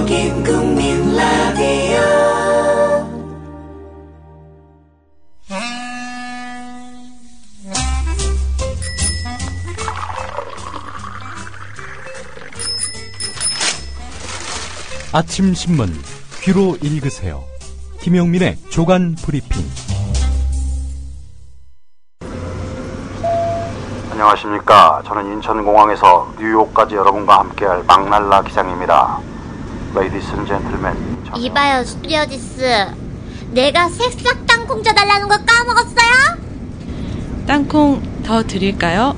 국민 라디오. 아침 신문 귀로 읽으세요. 김용민의 조간 브리핑. 안녕하십니까. 저는 인천공항에서 뉴욕까지 여러분과 함께할 막날라 기장입니다. Ladies and gentlemen. 이봐요, 스튜어디스. 내가 새싹 땅콩 줘달라는 거 까먹었어요? 땅콩 더 드릴까요?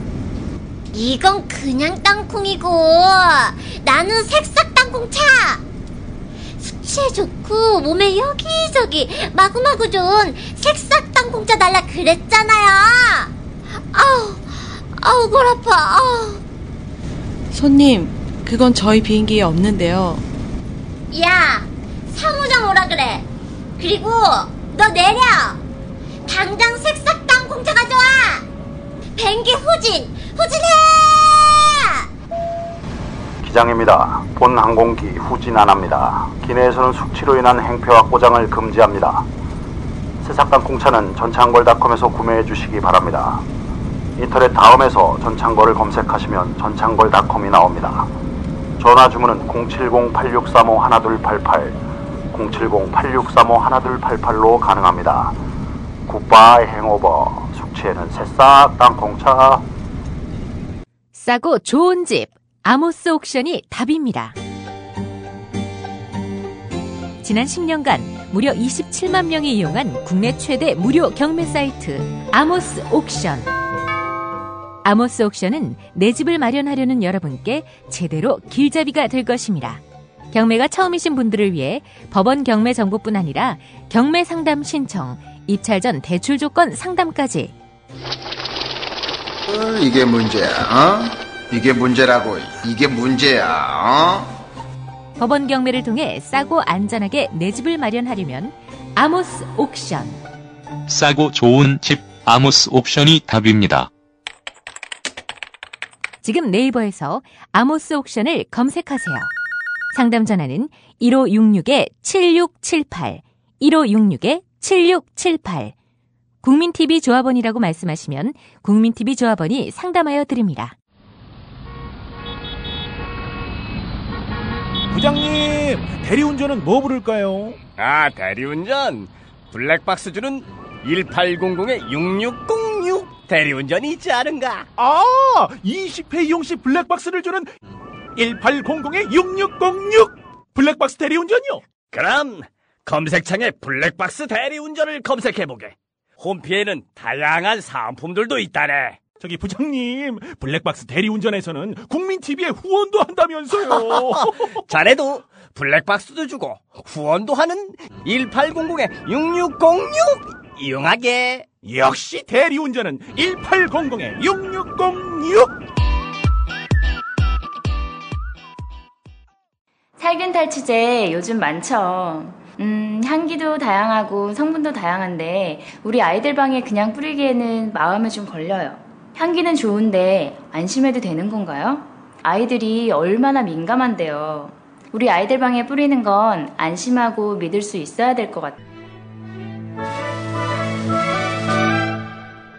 이건 그냥 땅콩이고 나는 새싹 땅콩차. 숙취에 좋고 몸에 여기저기 마구마구 좋은 새싹 땅콩차 달라 그랬잖아요. 아우 골 아파. 손님, 그건 저희 비행기에 없는데요. 야, 사무장 오라 그래. 그리고 너 내려. 당장 새싹 땅콩차 가져와. 비행기 후진해. 기장입니다. 본 항공기 후진 안 합니다. 기내에서는 숙취로 인한 행패와 꼬장을 금지합니다. 새싹땅콩차는 전창걸닷컴에서 구매해 주시기 바랍니다. 인터넷 다음에서 전창걸을 검색하시면 전창걸닷컴이 나옵니다. 전화 주문은 070-8635-1288, 070-8635-1288로 가능합니다. 굿바이 행오버. 숙취에는 새싹 땅콩차. 싸고 좋은 집 아모스 옥션이 답입니다. 지난 10년간 무려 27만 명이 이용한 국내 최대 무료 경매 사이트 아모스 옥션. 아모스 옥션은 내 집을 마련하려는 여러분께 제대로 길잡이가 될 것입니다. 경매가 처음이신 분들을 위해 법원 경매 정보뿐 아니라 경매 상담 신청, 입찰 전 대출 조건 상담까지. 이게 문제야, 어? 이게 문제라고. 이게 문제야, 어? 법원 경매를 통해 싸고 안전하게 내 집을 마련하려면 아모스 옥션. 싸고 좋은 집 아모스 옥션이 답입니다. 지금 네이버에서 아모스 옥션을 검색하세요. 상담 전화는 1566-7678, 1566-7678. 국민TV 조합원이라고 말씀하시면 국민TV 조합원이 상담하여 드립니다. 부장님, 대리운전은 뭐 부를까요? 대리운전 블랙박스 주는 1800-6606 대리운전이 있지 않은가? 20회 이용시 블랙박스를 주는 1800-6606 블랙박스 대리운전이요? 그럼 검색창에 블랙박스 대리운전을 검색해보게. 홈피에는 다양한 상품들도 있다네. 저기 부장님, 블랙박스 대리운전에서는 국민TV에 후원도 한다면서요. 자네도 블랙박스도 주고 후원도 하는 1800-6606 이용하게. 역시 대리운전은 1800-6606. 살균 탈취제 요즘 많죠. 향기도 다양하고 성분도 다양한데 우리 아이들 방에 그냥 뿌리기에는 마음에 좀 걸려요. 향기는 좋은데 안심해도 되는 건가요? 아이들이 얼마나 민감한데요. 우리 아이들 방에 뿌리는 건 안심하고 믿을 수 있어야 될 것 같아요.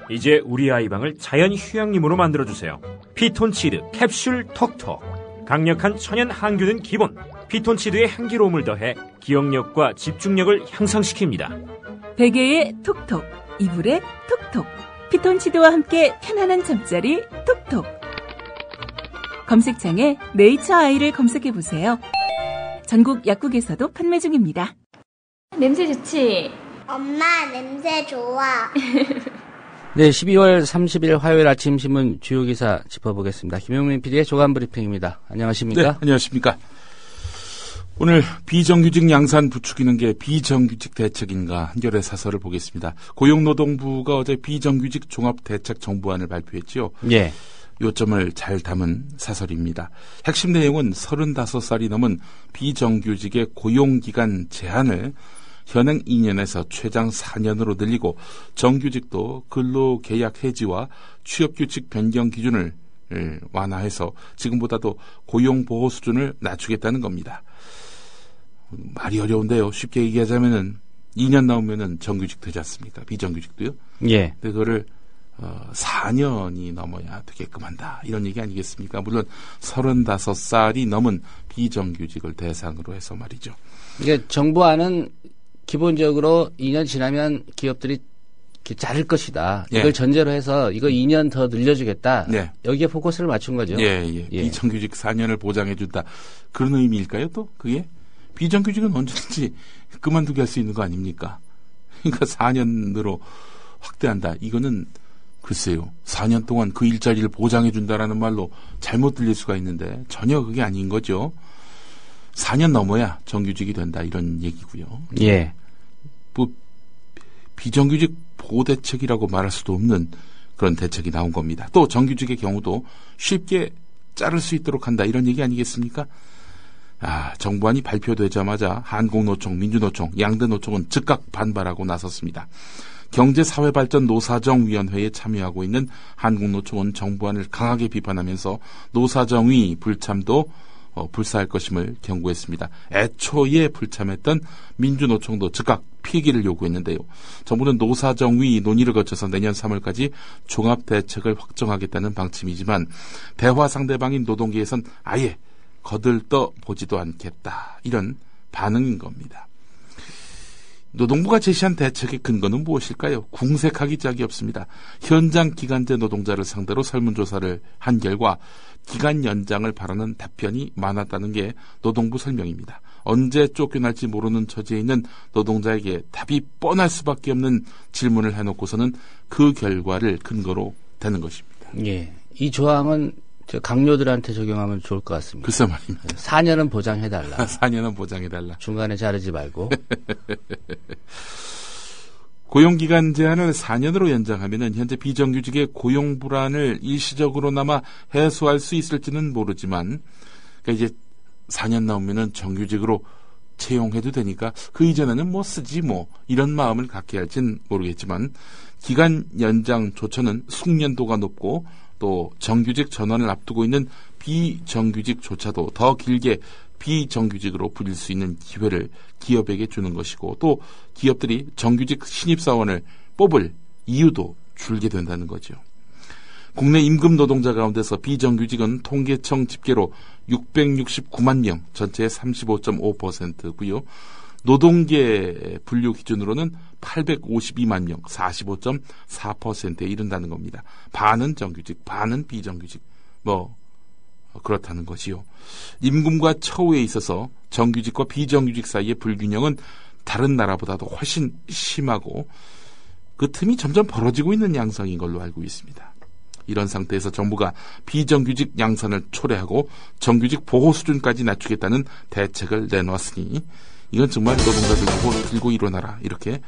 이제 우리 아이 방을 자연 휴양림으로 만들어주세요. 피톤치드 캡슐 톡톡. 강력한 천연 항균은 기본. 피톤치드의 향기로움을 더해 기억력과 집중력을 향상시킵니다. 베개에 톡톡, 이불에 톡톡. 피톤치드와 함께 편안한 잠자리 톡톡. 검색창에 네이처 아이를 검색해보세요. 전국 약국에서도 판매 중입니다. 냄새 좋지? 엄마, 냄새 좋아. 네, 12월 30일 화요일 아침 신문 주요 기사 짚어보겠습니다. 김용민 PD의 조간 브리핑입니다. 안녕하십니까? 네, 안녕하십니까? 오늘 비정규직 양산 부추기는 게 비정규직 대책인가 한겨레 사설을 보겠습니다. 고용노동부가 어제 비정규직 종합대책정부안을 발표했죠. 예. 요점을 잘 담은 사설입니다. 핵심 내용은 35살이 넘은 비정규직의 고용기간 제한을 현행 2년에서 최장 4년으로 늘리고 정규직도 근로계약 해지와 취업규칙 변경 기준을 완화해서 지금보다도 고용보호 수준을 낮추겠다는 겁니다. 말이 어려운데요. 쉽게 얘기하자면은 2년 나오면은 정규직 되지 않습니까? 비정규직도요. 예. 근데 그거를 4년이 넘어야 되게끔 한다. 이런 얘기 아니겠습니까? 물론 35살이 넘은 비정규직을 대상으로 해서 말이죠. 이게 정부안은 기본적으로 2년 지나면 기업들이 자를 것이다. 예. 이걸 전제로 해서 이거 2년 더 늘려주겠다. 네. 여기에 포커스를 맞춘 거죠. 예. 비정규직 4년을 보장해준다. 그런 의미일까요? 또 그게 비정규직은 언제든지 그만두게 할 수 있는 거 아닙니까? 그러니까 4년으로 확대한다. 이거는 글쎄요. 4년 동안 그 일자리를 보장해준다라는 말로 잘못 들릴 수가 있는데 전혀 그게 아닌 거죠. 4년 넘어야 정규직이 된다. 이런 얘기고요. 예. 뭐 비정규직 보호대책이라고 말할 수도 없는 그런 대책이 나온 겁니다. 또 정규직의 경우도 쉽게 자를 수 있도록 한다. 이런 얘기 아니겠습니까? 정부안이 발표되자마자 한국노총, 민주노총, 양대노총은 즉각 반발하고 나섰습니다. 경제사회발전노사정위원회에 참여하고 있는 한국노총은 정부안을 강하게 비판하면서 노사정위 불참도 불사할 것임을 경고했습니다. 애초에 불참했던 민주노총도 즉각 폐기를 요구했는데요. 정부는 노사정위 논의를 거쳐서 내년 3월까지 종합대책을 확정하겠다는 방침이지만 대화 상대방인 노동계에선 아예 거들떠 보지도 않겠다. 이런 반응인 겁니다. 노동부가 제시한 대책의 근거는 무엇일까요? 궁색하기 짝이 없습니다. 현장 기간제 노동자를 상대로 설문조사를 한 결과 기간 연장을 바라는 답변이 많았다는 게 노동부 설명입니다. 언제 쫓겨날지 모르는 처지에 있는 노동자에게 답이 뻔할 수밖에 없는 질문을 해놓고서는 그 결과를 근거로 대는 것입니다. 예, 이 조항은 강요들한테 적용하면 좋을 것 같습니다. 글쎄 말입니다. 4년은 보장해달라. 4년은 보장해달라. 중간에 자르지 말고. 고용기간 제한을 4년으로 연장하면 현재 비정규직의 고용 불안을 일시적으로나마 해소할 수 있을지는 모르지만, 그러니까 이제 4년 나오면은 정규직으로 채용해도 되니까 그 이전에는 뭐 쓰지 뭐 이런 마음을 갖게 할진 모르겠지만, 기간 연장 조처는 숙련도가 높고 또 정규직 전환을 앞두고 있는 비정규직조차도 더 길게 비정규직으로 불릴 수 있는 기회를 기업에게 주는 것이고, 또 기업들이 정규직 신입사원을 뽑을 이유도 줄게 된다는 거죠. 국내 임금 노동자 가운데서 비정규직은 통계청 집계로 669만 명, 전체의 35.5%고요. 노동계 분류 기준으로는 852만 명, 45.4%에 이른다는 겁니다. 반은 정규직, 반은 비정규직. 그렇다는 것이요. 임금과 처우에 있어서 정규직과 비정규직 사이의 불균형은 다른 나라보다도 훨씬 심하고 그 틈이 점점 벌어지고 있는 양상인 걸로 알고 있습니다. 이런 상태에서 정부가 비정규직 양산을 초래하고 정규직 보호 수준까지 낮추겠다는 대책을 내놓았으니 이건 정말 노동자들 보고 들고 일어나라 이렇게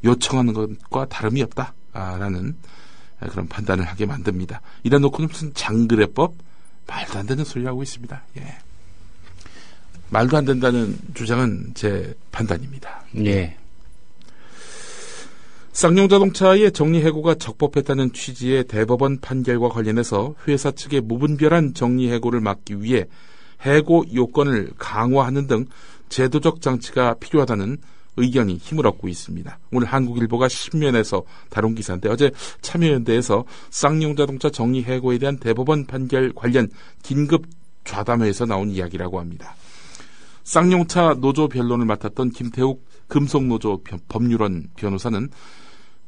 요청하는 것과 다름이 없다라는 그런 판단을 하게 만듭니다. 이래 놓고는 무슨 장그래법 말도 안 되는 소리를 하고 있습니다. 예. 말도 안 된다는 주장은 제 판단입니다. 예. 쌍용자동차의 정리해고가 적법했다는 취지의 대법원 판결과 관련해서 회사 측의 무분별한 정리해고를 막기 위해 해고 요건을 강화하는 등 제도적 장치가 필요하다는 의견이 힘을 얻고 있습니다. 오늘 한국일보가 신면에서 다룬 기사인데 어제 참여연대에서 쌍용자동차 정리해고에 대한 대법원 판결 관련 긴급 좌담회에서 나온 이야기라고 합니다. 쌍용차 노조 변론을 맡았던 김태욱 금속노조 법률원 변호사는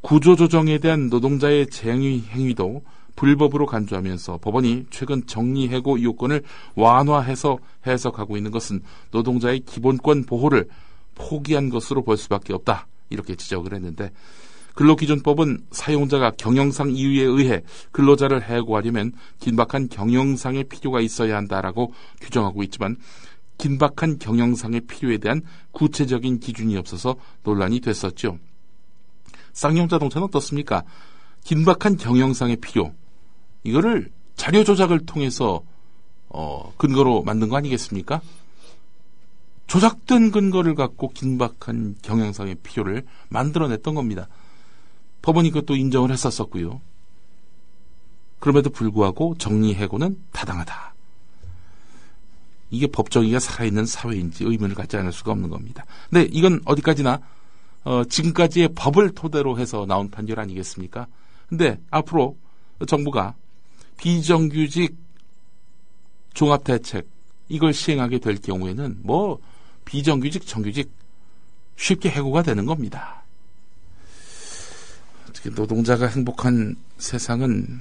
구조조정에 대한 노동자의 쟁의 행위도 불법으로 간주하면서 법원이 최근 정리해고 요건을 완화해서 해석하고 있는 것은 노동자의 기본권 보호를 포기한 것으로 볼 수밖에 없다. 이렇게 지적을 했는데 근로기준법은 사용자가 경영상 이유에 의해 근로자를 해고하려면 긴박한 경영상의 필요가 있어야 한다라고 규정하고 있지만 긴박한 경영상의 필요에 대한 구체적인 기준이 없어서 논란이 됐었죠. 쌍용자동차는 어떻습니까? 긴박한 경영상의 필요. 이거를 자료 조작을 통해서 근거로 만든 거 아니겠습니까? 조작된 근거를 갖고 긴박한 경영상의 필요를 만들어냈던 겁니다. 법원이 그것도 인정을 했었었고요. 그럼에도 불구하고 정리해고는 타당하다. 이게 법정위가 살아있는 사회인지 의문을 갖지 않을 수가 없는 겁니다. 근데 이건 어디까지나 지금까지의 법을 토대로 해서 나온 판결 아니겠습니까? 근데 앞으로 정부가 비정규직 종합대책 이걸 시행하게 될 경우에는 뭐 비정규직, 정규직 쉽게 해고가 되는 겁니다. 어떻게 노동자가 행복한 세상은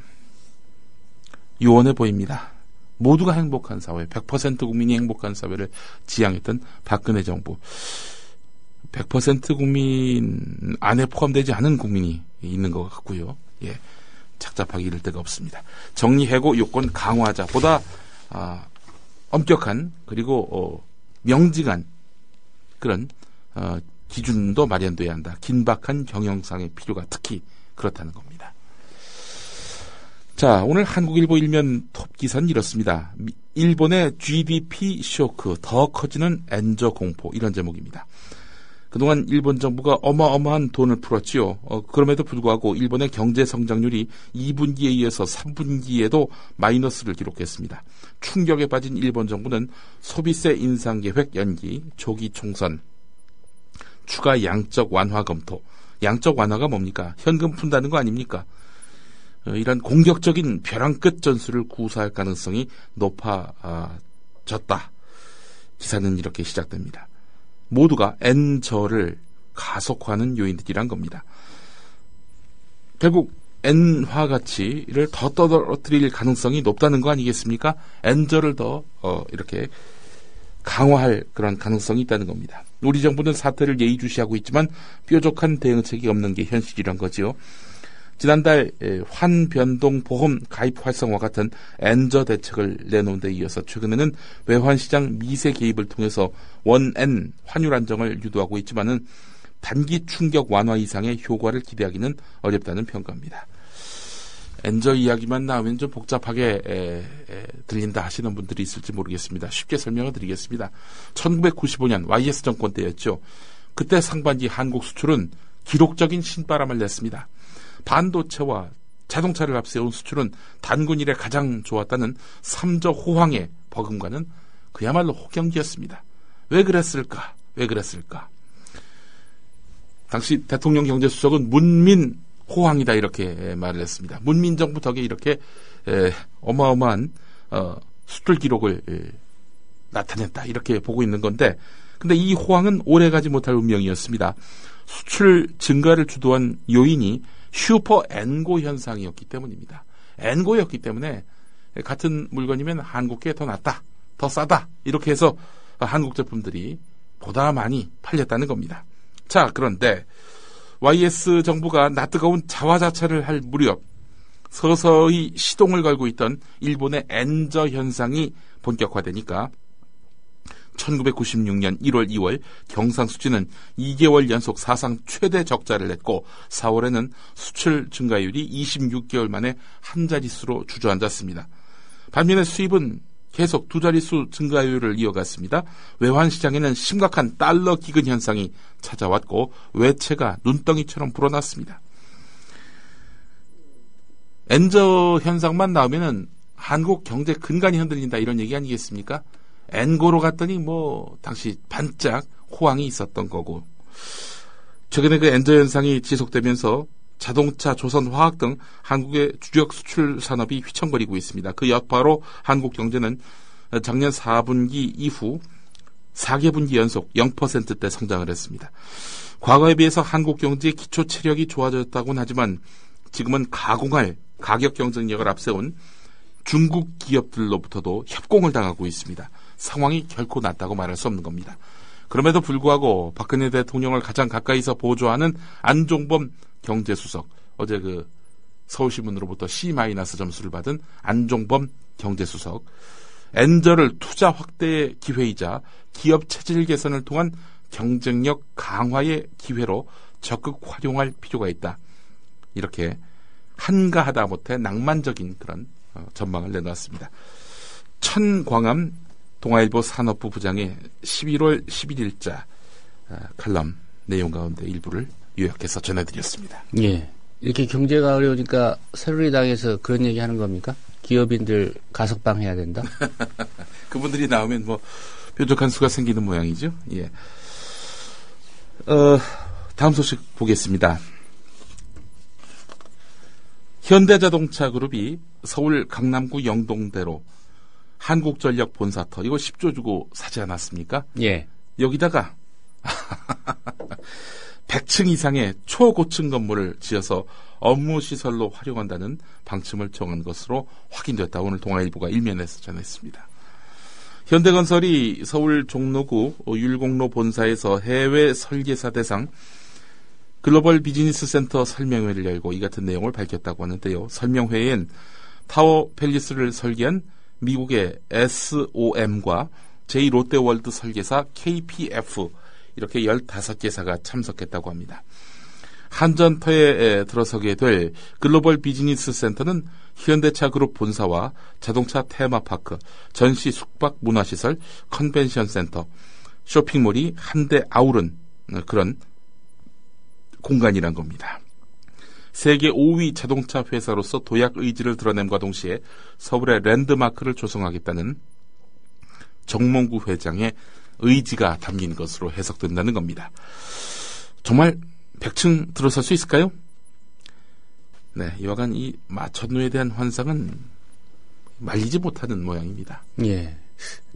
요원해 보입니다. 모두가 행복한 사회, 100% 국민이 행복한 사회를 지향했던 박근혜 정부. 100% 국민 안에 포함되지 않은 국민이 있는 것 같고요. 예, 착잡하기 이를 데가 없습니다. 정리해고 요건 강화하자. 보다 엄격한 그리고 명징한 그런 기준도 마련돼야 한다. 긴박한 경영상의 필요가 특히 그렇다는 겁니다. 자, 오늘 한국일보 일면 톱 기사는 이렇습니다. 일본의 GDP 쇼크, 더 커지는 엔저 공포, 이런 제목입니다. 그동안 일본 정부가 어마어마한 돈을 풀었지요. 그럼에도 불구하고 일본의 경제 성장률이 2분기에 이어서 3분기에도 마이너스를 기록했습니다. 충격에 빠진 일본 정부는 소비세 인상 계획 연기, 조기 총선, 추가 양적 완화 검토. 양적 완화가 뭡니까? 현금 푼다는 거 아닙니까? 이런 공격적인 벼랑 끝 전술을 구사할 가능성이 높아졌다. 기사는 이렇게 시작됩니다. 모두가 엔저를 가속화하는 요인들이란 겁니다. 결국 엔화 가치를 더 떨어뜨릴 가능성이 높다는 거 아니겠습니까? 엔저를 더 이렇게 강화할 그런 가능성이 있다는 겁니다. 우리 정부는 사태를 예의주시하고 있지만 뾰족한 대응책이 없는 게 현실이란 거지요. 지난달 환변동보험 가입 활성화 같은 엔저 대책을 내놓은 데 이어서 최근에는 외환시장 미세 개입을 통해서 원엔 환율 안정을 유도하고 있지만은 단기 충격 완화 이상의 효과를 기대하기는 어렵다는 평가입니다. 엔저 이야기만 나오면 좀 복잡하게 들린다 하시는 분들이 있을지 모르겠습니다. 쉽게 설명을 드리겠습니다. 1995년 YS 정권 때였죠. 그때 상반기 한국 수출은 기록적인 신바람을 냈습니다. 반도체와 자동차를 앞세운 수출은 단군 이래 가장 좋았다는 삼저 호황에 버금가는 그야말로 호경기였습니다. 왜 그랬을까? 당시 대통령 경제수석은 문민 호황이다 이렇게 말을 했습니다. 문민 정부 덕에 이렇게 어마어마한 수출 기록을 나타냈다 이렇게 보고 있는 건데, 근데 이 호황은 오래가지 못할 운명이었습니다. 수출 증가를 주도한 요인이 슈퍼 엔고 현상이었기 때문입니다. 엔고였기 때문에 같은 물건이면 한국게 더 낫다, 더 싸다 이렇게 해서 한국 제품들이 보다 많이 팔렸다는 겁니다. 자, 그런데 YS 정부가 낯뜨거운 자화자찬을 할 무렵 서서히 시동을 걸고 있던 일본의 엔저 현상이 본격화되니까 1996년 1월, 2월 경상수지는 2개월 연속 사상 최대 적자를 냈고 4월에는 수출 증가율이 26개월 만에 한 자릿수로 주저앉았습니다. 반면에 수입은 계속 두 자릿수 증가율을 이어갔습니다. 외환시장에는 심각한 달러 기근 현상이 찾아왔고 외채가 눈덩이처럼 불어났습니다. 엔저 현상만 나오면은 한국 경제 근간이 흔들린다 이런 얘기 아니겠습니까? 엔고로 갔더니 당시 반짝 호황이 있었던 거고, 최근에 그 엔저 현상이 지속되면서 자동차, 조선, 화학 등 한국의 주력 수출 산업이 휘청거리고 있습니다. 그 여파로 한국 경제는 작년 4분기 이후 4개분기 연속 0%대 성장을 했습니다. 과거에 비해서 한국 경제의 기초 체력이 좋아졌다고는 하지만 지금은 가공할 가격 경쟁력을 앞세운 중국 기업들로부터도 협공을 당하고 있습니다. 상황이 결코 낫다고 말할 수 없는 겁니다. 그럼에도 불구하고 박근혜 대통령을 가장 가까이서 보조하는 안종범 경제수석, 어제 그 서울신문으로부터 C- 점수를 받은 안종범 경제수석, 엔저를 투자 확대의 기회이자 기업 체질 개선을 통한 경쟁력 강화의 기회로 적극 활용할 필요가 있다. 이렇게 한가하다 못해 낭만적인 그런 전망을 내놓았습니다. 천광암 동아일보 산업부 부장의 11월 11일자 칼럼 내용 가운데 일부를 요약해서 전해드렸습니다. 예. 이렇게 경제가 어려우니까 새누리당에서 그런 얘기 하는 겁니까? 기업인들 가석방 해야 된다? 그분들이 나오면 뭐 뾰족한 수가 생기는 모양이죠. 예. 다음 소식 보겠습니다. 현대자동차 그룹이 서울 강남구 영동대로 한국전력 본사터 이거 10조 주고 사지 않았습니까? 예. 여기다가 100층 이상의 초고층 건물을 지어서 업무시설로 활용한다는 방침을 정한 것으로 확인됐다. 오늘 동아일보가 일면에서 전했습니다. 현대건설이 서울 종로구 율곡로 본사에서 해외 설계사 대상 글로벌 비즈니스 센터 설명회를 열고 이 같은 내용을 밝혔다고 하는데요. 설명회엔 타워 팰리스를 설계한 미국의 SOM과 제2롯데월드 설계사 KPF 이렇게 15개사가 참석했다고 합니다. 한전터에 들어서게 될 글로벌 비즈니스 센터는 현대차 그룹 본사와 자동차 테마파크, 전시 숙박 문화시설, 컨벤션 센터, 쇼핑몰이 한데 아우른 그런 공간이란 겁니다. 세계 5위 자동차 회사로서 도약 의지를 드러냄과 동시에 서울의 랜드마크를 조성하겠다는 정몽구 회장의 의지가 담긴 것으로 해석된다는 겁니다. 정말 100층 들어설 수 있을까요? 네, 이와간 이 마천루에 대한 환상은 말리지 못하는 모양입니다. 예.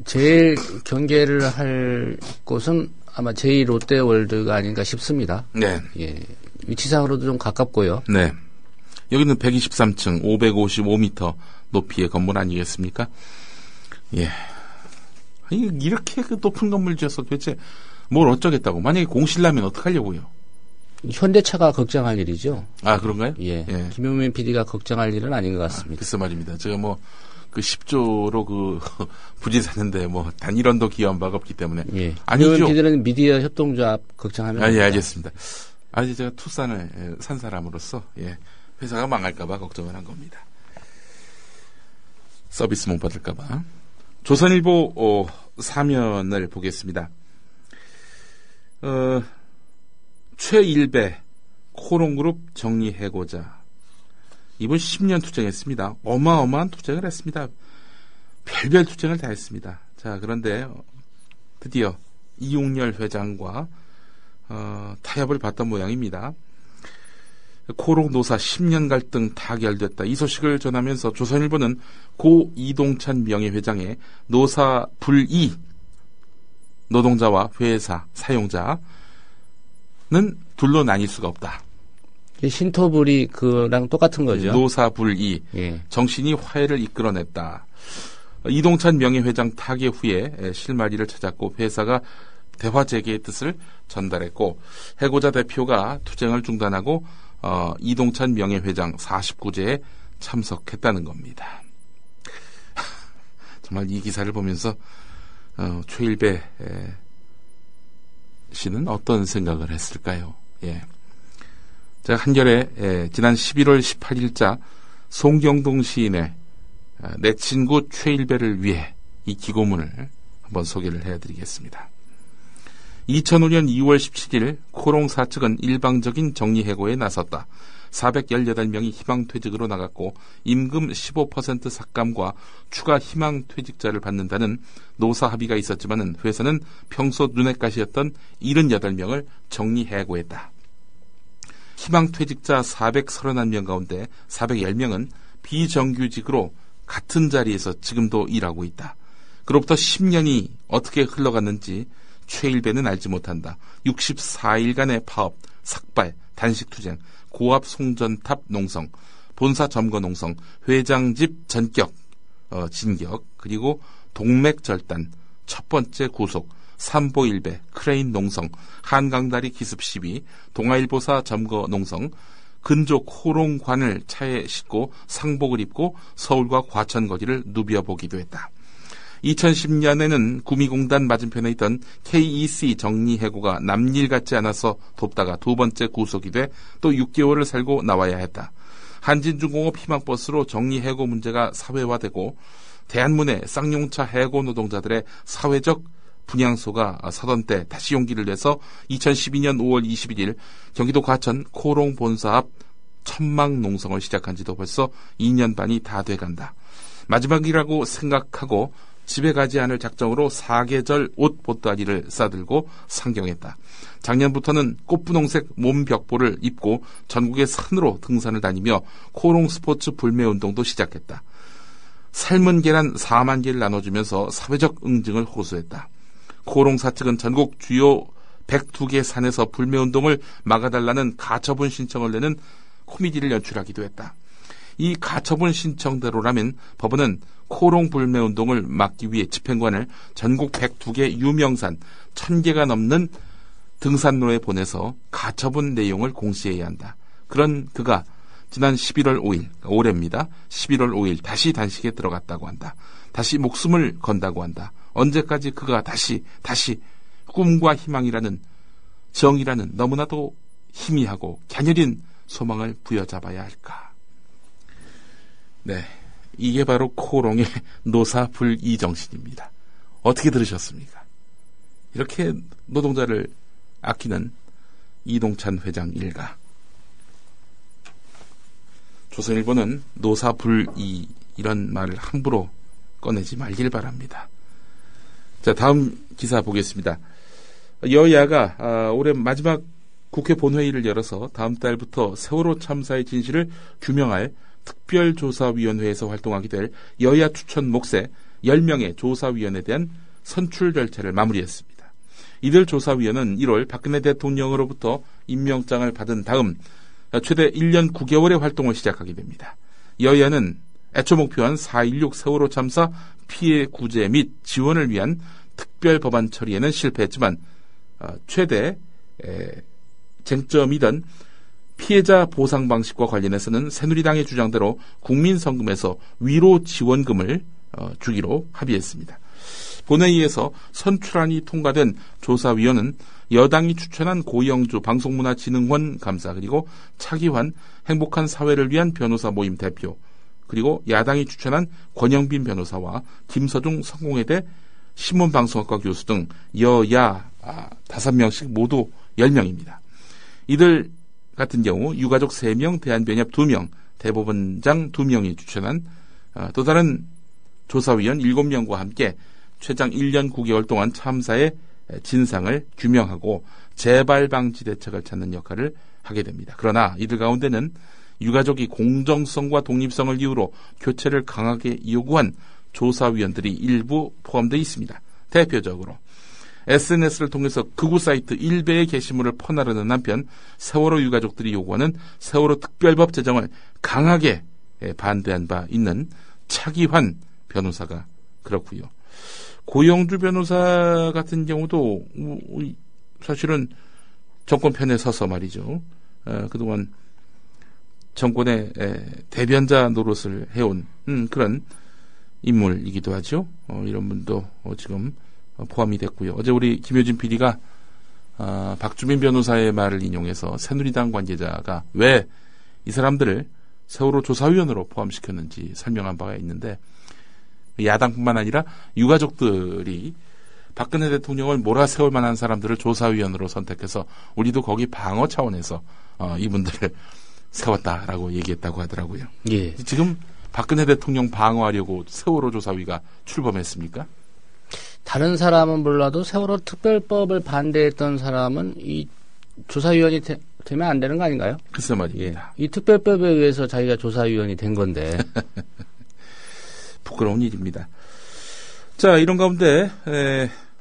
제일 경계를 할 곳은 아마 제2롯데월드가 아닌가 싶습니다. 네. 예. 위치상으로도 좀 가깝고요. 네. 여기는 123층, 555m 높이의 건물 아니겠습니까? 예. 이렇게 그 높은 건물 지어서 도대체 뭘 어쩌겠다고. 만약에 공실나면 어떡하려고요? 현대차가 걱정할 일이죠. 아, 그런가요? 예. 예. 김용민 PD가 걱정할 일은 아닌 것 같습니다. 글쎄 말입니다. 제가 그 10조로 부지 사는데 단 1원도 기여한 바가 없기 때문에. 예. 아니죠. 김용민 PD는 미디어 협동조합 걱정하면. 예, 알겠습니다. 아니, 제가 투싼을 산 사람으로서, 예. 회사가 망할까봐 걱정을 한 겁니다. 서비스 못 받을까봐. 조선일보 사면을 보겠습니다. 최일배 코롱그룹 정리해고자 이번 10년 투쟁했습니다. 어마어마한 투쟁을 했습니다. 별별 투쟁을 다 했습니다. 자, 그런데 드디어 이용렬 회장과 타협을 봤던 모양입니다. 코롱 노사 10년 갈등 타결됐다. 이 소식을 전하면서 조선일보는 고 이동찬 명예회장의 노사 불이 노동자와 회사 사용자는 둘로 나뉠 수가 없다. 신토불이 그랑 똑같은 거죠. 노사 불이 예. 정신이 화해를 이끌어냈다. 이동찬 명예회장 타계 후에 실마리를 찾았고 회사가 대화 재개의 뜻을 전달했고 해고자 대표가 투쟁을 중단하고 이동찬 명예회장 49제에 참석했다는 겁니다. 정말 이 기사를 보면서 최일배 씨는 어떤 생각을 했을까요? 예. 제가 한겨레 지난 11월 18일자 송경동 시인의 내 친구 최일배를 위해 이 기고문을 한번 소개를 해드리겠습니다. 2005년 2월 17일 코롱사 측은 일방적인 정리해고에 나섰다. 418명이 희망퇴직으로 나갔고 임금 15% 삭감과 추가 희망퇴직자를 받는다는 노사 합의가 있었지만 회사는 평소 눈엣 가시였던 78명을 정리해고했다. 희망퇴직자 431명 가운데 410명은 비정규직으로 같은 자리에서 지금도 일하고 있다. 그로부터 10년이 어떻게 흘러갔는지 최일배는 알지 못한다. 64일간의 파업, 삭발, 단식투쟁, 고압 송전탑 농성, 본사 점거 농성, 회장집 전격, 진격, 그리고 동맥절단, 첫 번째 구속, 삼보일배, 크레인 농성, 한강다리 기습 시비, 동아일보사 점거 농성, 근조 코롱관을 차에 싣고 상복을 입고 서울과 과천 거리를 누벼보기도 했다. 2010년에는 구미공단 맞은편에 있던 KEC 정리해고가 남일 같지 않아서 돕다가 두 번째 구속이 돼 또 6개월을 살고 나와야 했다. 한진중공업 희망버스로 정리해고 문제가 사회화되고 대한문해 쌍용차 해고 노동자들의 사회적 분향소가 서던 때 다시 용기를 내서 2012년 5월 21일 경기도 과천 코롱 본사 앞 천막 농성을 시작한 지도 벌써 2년 반이 다 돼간다. 마지막이라고 생각하고 집에 가지 않을 작정으로 사계절 옷 보따리를 싸들고 상경했다. 작년부터는 꽃분홍색 몸벽보를 입고 전국의 산으로 등산을 다니며 코롱 스포츠 불매운동도 시작했다. 삶은 계란 4만 개를 나눠주면서 사회적 응징을 호소했다. 코롱사 측은 전국 주요 102개 산에서 불매운동을 막아달라는 가처분 신청을 내는 코미디를 연출하기도 했다. 이 가처분 신청대로라면 법원은 코롱 불매운동을 막기 위해 집행관을 전국 102개 유명산 1000개가 넘는 등산로에 보내서 가처분 내용을 공시해야 한다. 그런 그가 지난 11월 5일, 올해입니다. 11월 5일 다시 단식에 들어갔다고 한다. 다시 목숨을 건다고 한다. 언제까지 그가 다시 꿈과 희망이라는 정이라는 너무나도 희미하고 갸녀린 소망을 부여잡아야 할까. 네, 이게 바로 코롱의 노사불이 정신입니다. 어떻게 들으셨습니까? 이렇게 노동자를 아끼는 이동찬 회장 일가. 조선일보는 노사불이 이런 말을 함부로 꺼내지 말길 바랍니다. 자, 다음 기사 보겠습니다. 여야가 올해 마지막 국회 본회의를 열어서 다음 달부터 세월호 참사의 진실을 규명할 특별조사위원회에서 활동하게 될 여야 추천 몫의 10명의 조사위원에 대한 선출 절차를 마무리했습니다. 이들 조사위원은 1월 박근혜 대통령으로부터 임명장을 받은 다음 최대 1년 9개월의 활동을 시작하게 됩니다. 여야는 애초 목표한 4.16 세월호 참사 피해 구제 및 지원을 위한 특별 법안 처리에는 실패했지만 최대 쟁점이던 피해자 보상 방식과 관련해서는 새누리당의 주장대로 국민성금에서 위로 지원금을 주기로 합의했습니다. 본회의에서 선출안이 통과된 조사위원은 여당이 추천한 고영주 방송문화진흥원 감사 그리고 차기환 행복한 사회를 위한 변호사 모임 대표 그리고 야당이 추천한 권영빈 변호사와 김서중 성공회대 신문방송학과 교수 등 여야 5명씩 모두 10명입니다. 이들 같은 경우 유가족 3명, 대한변협 2명, 대법원장 2명이 추천한 또 다른 조사위원 7명과 함께 최장 1년 9개월 동안 참사의 진상을 규명하고 재발 방지 대책을 찾는 역할을 하게 됩니다. 그러나 이들 가운데는 유가족이 공정성과 독립성을 이유로 교체를 강하게 요구한 조사위원들이 일부 포함되어 있습니다. 대표적으로 SNS를 통해서 극우 사이트 일베의 게시물을 퍼나르는 한편 세월호 유가족들이 요구하는 세월호 특별법 제정을 강하게 반대한 바 있는 차기환 변호사가 그렇고요. 고영주 변호사 같은 경우도 사실은 정권 편에 서서 말이죠. 그동안 정권의 대변자 노릇을 해온 그런 인물이기도 하죠. 이런 분도 지금 포함이 됐고요. 어제 우리 김효진 PD가 박주민 변호사의 말을 인용해서 새누리당 관계자가 왜 이 사람들을 세월호 조사위원으로 포함시켰는지 설명한 바가 있는데 야당뿐만 아니라 유가족들이 박근혜 대통령을 몰아세울 만한 사람들을 조사위원으로 선택해서 우리도 거기 방어 차원에서 이분들을 세웠다라고 얘기했다고 하더라고요. 예. 지금 박근혜 대통령 방어하려고 세월호 조사위가 출범했습니까? 다른 사람은 몰라도 세월호 특별법을 반대했던 사람은 이 조사위원이 되면 안 되는 거 아닌가요? 글쎄 말입니다. 이 특별법에 의해서 자기가 조사위원이 된 건데. 부끄러운 일입니다. 자, 이런 가운데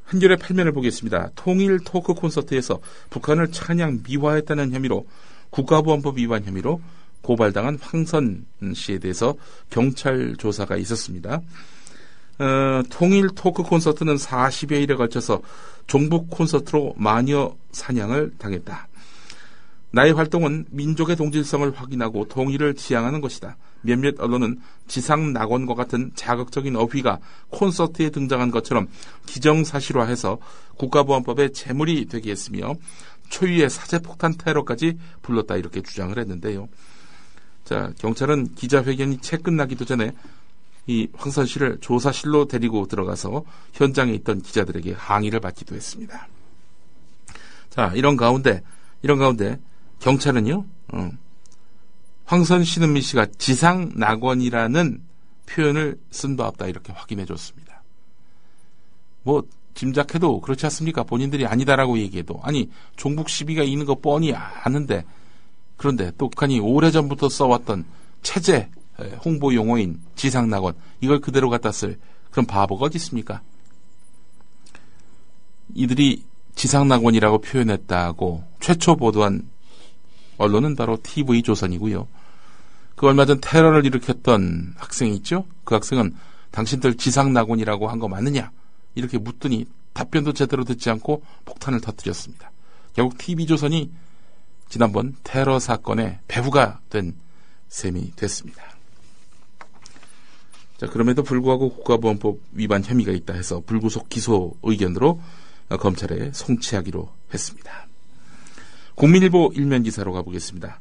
한겨레 8면을 보겠습니다. 통일 토크 콘서트에서 북한을 찬양 미화했다는 혐의로 국가보안법 위반 혐의로 고발당한 황선 씨에 대해서 경찰 조사가 있었습니다. 통일 토크 콘서트는 40여일에 걸쳐서 종북 콘서트로 마녀 사냥을 당했다. 나의 활동은 민족의 동질성을 확인하고 통일을 지향하는 것이다. 몇몇 언론은 지상 낙원과 같은 자극적인 어휘가 콘서트에 등장한 것처럼 기정사실화해서 국가보안법의 제물이 되게 했으며 초유의 사제폭탄 테러까지 불렀다 이렇게 주장을 했는데요. 자, 경찰은 기자회견이 채 끝나기도 전에 이 황선 씨를 조사실로 데리고 들어가서 현장에 있던 기자들에게 항의를 받기도 했습니다. 자, 이런 가운데 경찰은요, 황선 신은미 씨가 지상 낙원이라는 표현을 쓴 바 없다 이렇게 확인해 줬습니다. 뭐 짐작해도 그렇지 않습니까? 본인들이 아니다라고 얘기해도. 아니, 종북 시비가 있는 거 뻔히 아는데, 그런데 또 북한이 오래전부터 써왔던 체제 홍보 용어인 지상낙원, 이걸 그대로 갖다 쓸 그런 바보가 어디 있습니까? 이들이 지상낙원이라고 표현했다고 최초 보도한 언론은 바로 TV조선이고요. 그 얼마 전 테러를 일으켰던 학생이 있죠? 그 학생은 당신들 지상낙원이라고 한 거 맞느냐? 이렇게 묻더니 답변도 제대로 듣지 않고 폭탄을 터뜨렸습니다. 결국 TV조선이 지난번 테러 사건의 배후가 된 셈이 됐습니다. 자, 그럼에도 불구하고 국가보안법 위반 혐의가 있다 해서 불구속 기소 의견으로 검찰에 송치하기로 했습니다. 국민일보 일면 기사로 가보겠습니다.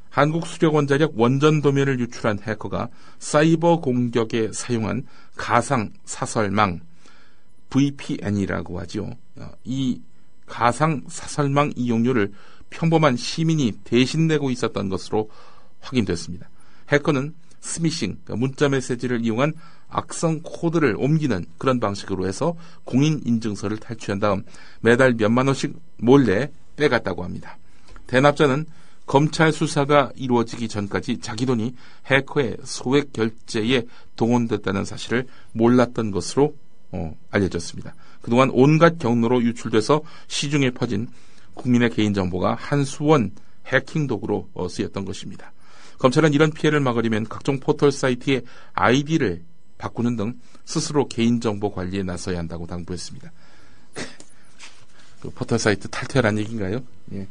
한국 수력원자력 원전 도면을 유출한 해커가 사이버 공격에 사용한 가상 사설망 VPN이라고 하죠. 이 가상 사설망 이용료를 평범한 시민이 대신 내고 있었던 것으로 확인됐습니다. 해커는 스미싱, 문자 메시지를 이용한 악성 코드를 옮기는 그런 방식으로 해서 공인인증서를 탈취한 다음 매달 몇만 원씩 몰래 빼갔다고 합니다. 대납자는 검찰 수사가 이루어지기 전까지 자기 돈이 해커의 소액 결제에 동원됐다는 사실을 몰랐던 것으로 알려졌습니다. 그동안 온갖 경로로 유출돼서 시중에 퍼진 국민의 개인정보가 한수원 해킹 도구로 쓰였던 것입니다. 검찰은 이런 피해를 막으려면 각종 포털 사이트의 아이디를 바꾸는 등 스스로 개인정보 관리에 나서야 한다고 당부했습니다. 그 포털 사이트 탈퇴하라는 얘기인가요? 예.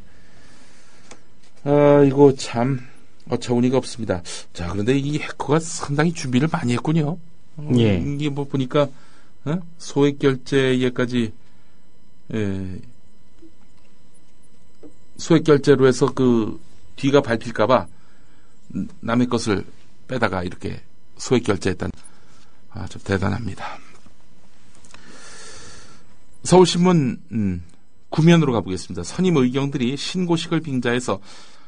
이거 참 어처구니가 없습니다. 자, 그런데 이 해커가 상당히 준비를 많이 했군요. 예. 이게 뭐 보니까 소액 결제에까지 소액 결제로 해서 그 뒤가 밟힐까봐 남의 것을 빼다가 이렇게 소액 결제했다는, 좀 대단합니다. 서울신문 구면으로 가보겠습니다. 선임 의경들이 신고식을 빙자해서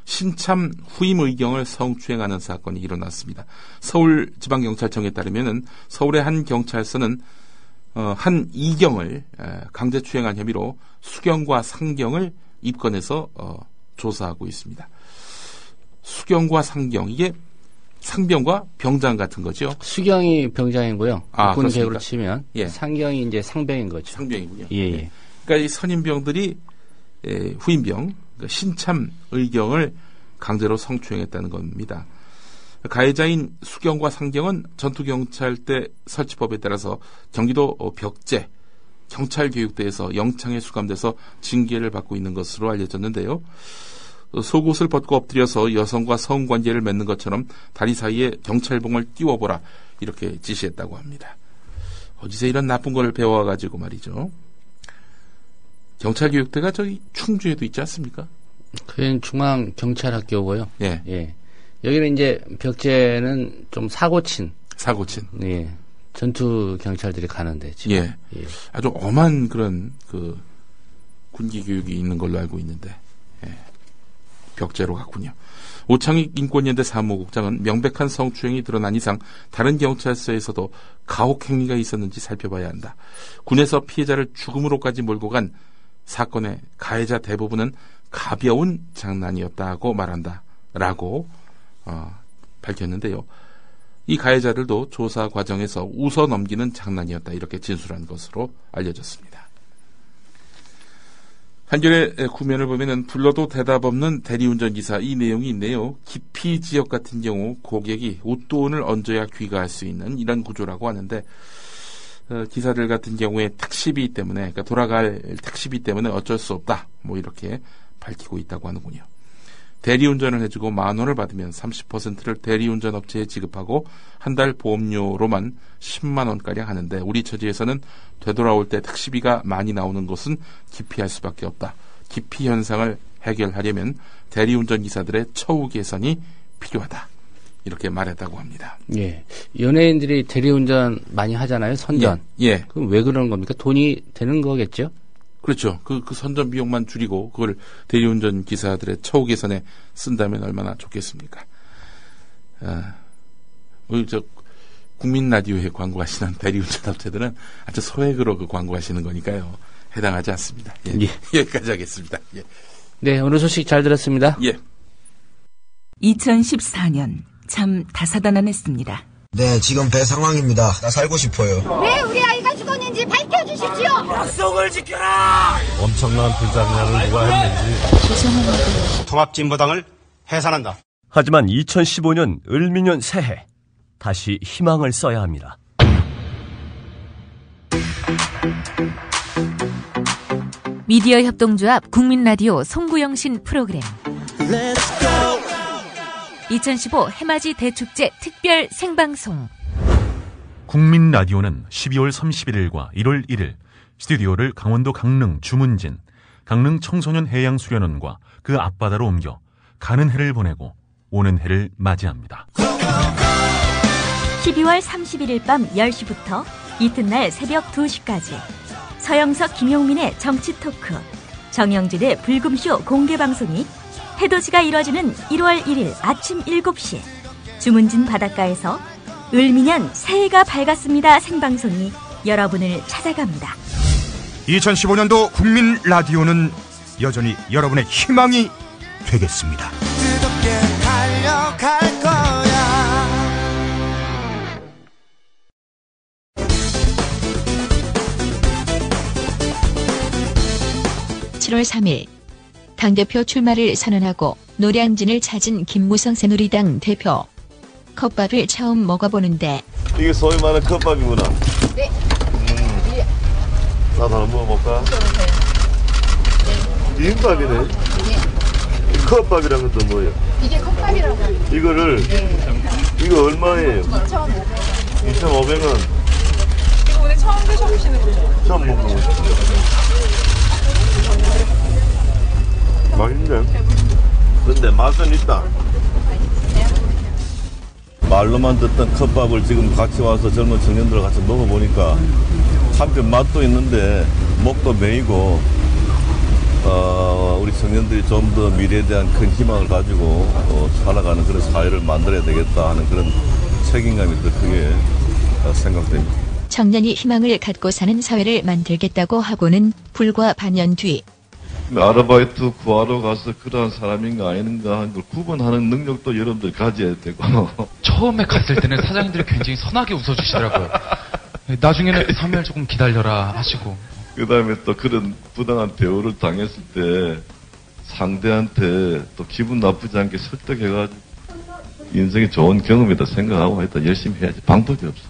신참 후임 의경을 성추행하는 사건이 일어났습니다. 서울지방경찰청에 따르면은 서울의 한 경찰서는 한 이경을 강제추행한 혐의로 수경과 상경을 입건해서 조사하고 있습니다. 수경과 상경, 이게 상병과 병장 같은 거죠? 수경이 병장이고요. 군 그렇습니까? 계급으로 치면 예. 상경이 이제 상병인 거죠. 상병이군요. 예. 그러니까 이 선임병들이 후임병, 그러니까 신참 의경을 강제로 성추행했다는 겁니다. 가해자인 수경과 상경은 전투경찰대 설치법에 따라서 경기도 벽제 경찰교육대에서 영창에 수감돼서 징계를 받고 있는 것으로 알려졌는데요. 속옷을 벗고 엎드려서 여성과 성관계를 맺는 것처럼 다리 사이에 경찰봉을 띄워보라, 이렇게 지시했다고 합니다. 어디서 이런 나쁜 걸 배워가지고 말이죠. 경찰교육대가 저기 충주에도 있지 않습니까? 그건 중앙경찰학교고요. 예. 여기는 이제 벽제는 좀 사고친. 예. 전투 경찰들이 가는데 지금. 예. 아주 엄한 그런 그 군기 교육이 있는 걸로 알고 있는데, 벽제로 갔군요. 오창익 인권연대 사무국장은 명백한 성추행이 드러난 이상 다른 경찰서에서도 가혹 행위가 있었는지 살펴봐야 한다. 군에서 피해자를 죽음으로까지 몰고 간 사건의 가해자 대부분은 가벼운 장난이었다고 말한다라고 밝혔는데요. 이 가해자들도 조사 과정에서 웃어 넘기는 장난이었다, 이렇게 진술한 것으로 알려졌습니다. 한겨레 구면을 보면은 불러도 대답 없는 대리운전 기사, 이 내용이 있네요. 기피 지역 같은 경우 고객이 웃돈을 얹어야 귀가할 수 있는 이런 구조라고 하는데, 기사들 같은 경우에 택시비 때문에, 그러니까 돌아갈 택시비 때문에 어쩔 수 없다, 뭐 이렇게 밝히고 있다고 하는군요. 대리운전을 해주고 10,000원을 받으면 30%를 대리운전 업체에 지급하고 한 달 보험료로만 10만 원가량 하는데, 우리 처지에서는 되돌아올 때 택시비가 많이 나오는 것은 기피할 수밖에 없다. 기피 현상을 해결하려면 대리운전 기사들의 처우 개선이 필요하다, 이렇게 말했다고 합니다. 예. 연예인들이 대리운전 많이 하잖아요. 선전. 예. 그럼 왜 그러는 겁니까? 돈이 되는 거겠죠? 그렇죠. 그 선전 비용만 줄이고 그걸 대리운전 기사들의 처우 개선에 쓴다면 얼마나 좋겠습니까? 국민 라디오에 광고하시는 대리운전 업체들은 아주 소액으로 그 광고하시는 거니까요. 해당하지 않습니다. 예. 예. 여기까지 하겠습니다. 예. 네, 오늘 소식 잘 들었습니다. 예. 2014년 참 다사다난했습니다. 네, 지금 배 상황입니다. 나 살고 싶어요. 왜 우리 아이가 죽었는지 밝혀주십시오. 약속을 지켜라. 엄청난 불장난을 누가 했는지. 죄송합니다. 통합진보당을 해산한다. 하지만 2015년 을미년 새해 다시 희망을 써야 합니다. 미디어 협동조합 국민라디오 송구영신 프로그램 2015 해맞이 대축제 특별 생방송. 국민라디오는 12월 31일과 1월 1일 스튜디오를 강원도 강릉 주문진, 강릉 청소년 해양수련원과 그 앞바다로 옮겨 가는 해를 보내고 오는 해를 맞이합니다. 12월 31일 밤 10시부터 이튿날 새벽 2시까지 서영석 김용민의 정치 토크, 정영진의 불금쇼 공개방송이 해돋이가 이뤄지는 1월 1일 아침 7시 주문진 바닷가에서 을미년 새해가 밝았습니다 생방송이 여러분을 찾아갑니다. 2015년도 국민 라디오는 여전히 여러분의 희망이 되겠습니다. 뜨겁게 달려갈 거야. 7월 3일 당대표 출마를 선언하고 노량진을 찾은 김무성 새누리당 대표. 컵밥을 처음 먹어보는데 이게 소위 말하는 컵밥이구나. 네. 나도 한번 먹어볼까? 비빔밥이네. 네. 컵밥이란 것도 뭐예요? 이게 컵밥이라고. 이거를 이거 얼마예요? 2,500원. 이거 오늘 처음 드셔보시는 거죠? 처음 먹는 거죠. 맛있네. 근데 맛은 있다. 말로만 듣던 컵밥을 지금 같이 와서 젊은 청년들 같이 먹어보니까 한편 맛도 있는데 목도 메이고 우리 청년들이 좀 더 미래에 대한 큰 희망을 가지고 살아가는 그런 사회를 만들어야 되겠다 하는 그런 책임감이 더 크게 생각됩니다. 청년이 희망을 갖고 사는 사회를 만들겠다고 하고는 불과 반년 뒤 아르바이트 구하러 가서 그러한 사람인가 아닌가 하는 걸 구분하는 능력도 여러분들 가져야 되고. 처음에 갔을 때는 사장님들이 굉장히 선하게 웃어주시더라고요. 나중에는 3일 조금 기다려라 하시고. 그 다음에 또 그런 부당한 대우를 당했을 때 상대한테 또 기분 나쁘지 않게 설득해가지고 인생이 좋은 경험이다 생각하고 일단 열심히 해야지. 방법이 없어.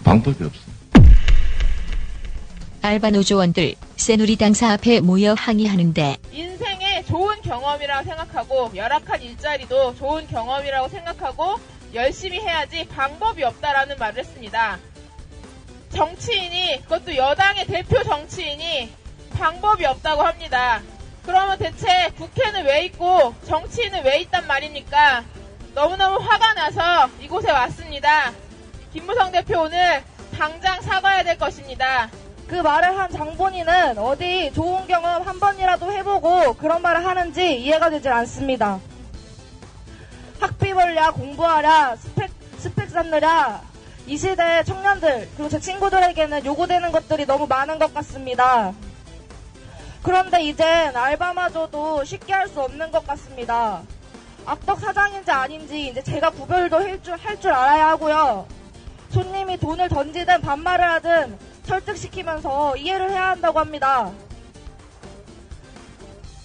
알바 노조원들 새누리당 사 앞에 모여 항의하는데 인생의 좋은 경험이라고 생각하고 열악한 일자리도 좋은 경험이라고 생각하고 열심히 해야지 방법이 없다라는 말을 했습니다. 정치인이, 그것도 여당의 대표 정치인이 방법이 없다고 합니다. 그러면 대체 국회는 왜 있고 정치인은 왜 있단 말입니까? 너무너무 화가 나서 이곳에 왔습니다. 김무성 대표 오늘 당장 사과해야 될 것입니다. 그 말을 한 장본인은 어디 좋은 경험 한 번이라도 해보고 그런 말을 하는지 이해가 되질 않습니다. 학비 벌랴, 공부하랴, 스펙 쌓느랴, 이 시대의 청년들 그리고 제 친구들에게는 요구되는 것들이 너무 많은 것 같습니다. 그런데 이젠 알바마저도 쉽게 할 수 없는 것 같습니다. 악덕 사장인지 아닌지 이제 제가 구별도 할 줄 알아야 하고요. 손님이 돈을 던지든 반말을 하든 설득시키면서 이해를 해야 한다고 합니다.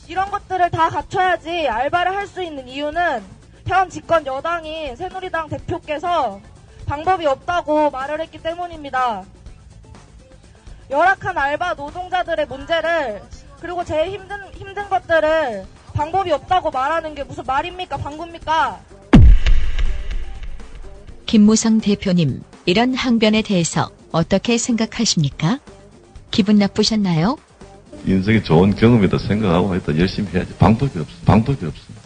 이런 것들을 다 갖춰야지 알바를 할 수 있는 이유는 현 집권 여당인 새누리당 대표께서 방법이 없다고 말을 했기 때문입니다. 열악한 알바 노동자들의 문제를 그리고 제일 힘든 것들을 방법이 없다고 말하는 게 무슨 말입니까? 방구입니까? 김무성 대표님, 이런 항변에 대해서 어떻게 생각하십니까? 기분 나쁘셨나요? 인생이 좋은 경험이다 생각하고 일단 열심히 해야지. 방법이 없어.